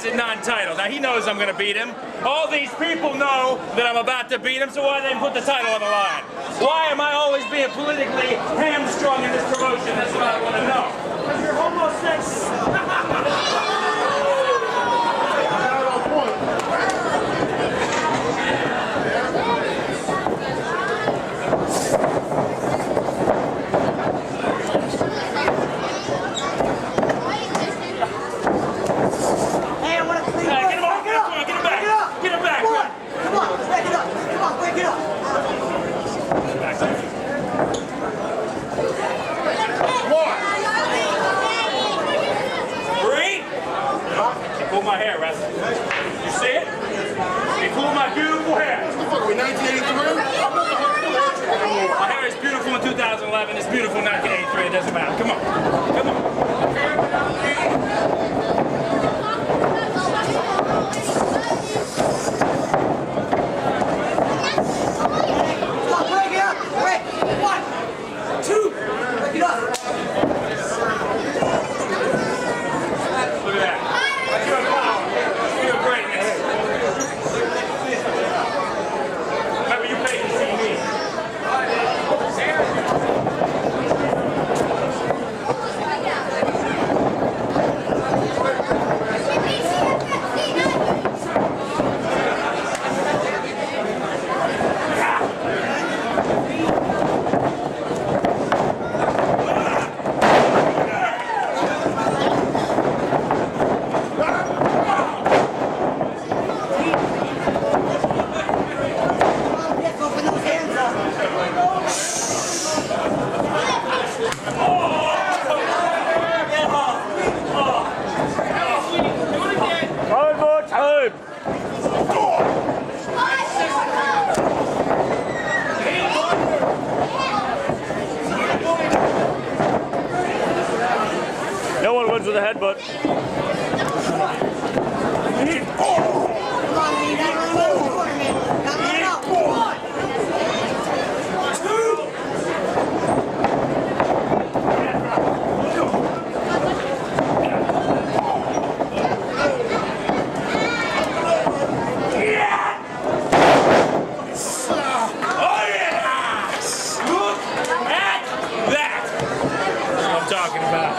it non-title? Now he knows I'm going to beat him. All these people know that I'm about to beat him, so why didn't they put the title on the line? Why am I always being politically hamstrung in this promotion? That's what I want to know. Because you're homosexual. My hair, Russ. You see it? They pulled my beautiful hair. What are we, 1983? My hair is beautiful in 2011. It's beautiful in 1983. It doesn't matter. Come on. Come on. Break it up. Wait. 1, 2. Break it up. Look at that. Remember, you paid to see me. No one wins with a headbutt. Talking about.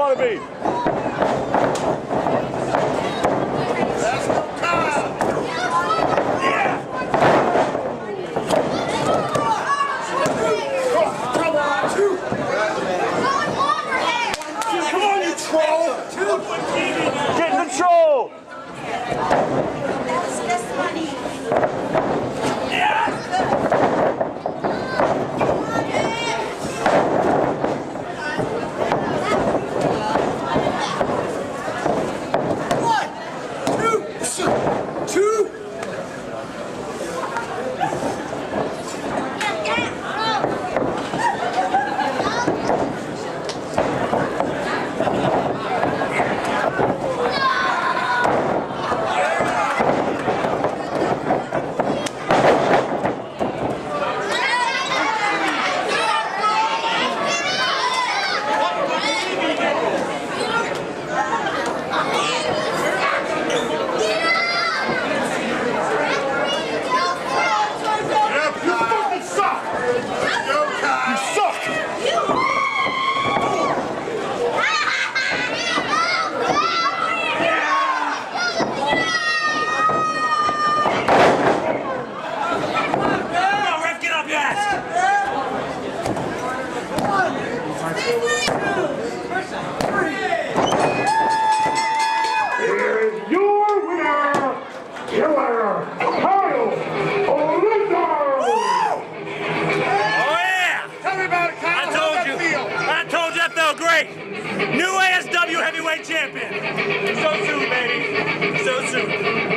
want to be. Get in control! That's just money. New ASW heavyweight champion. So soon, baby. So soon.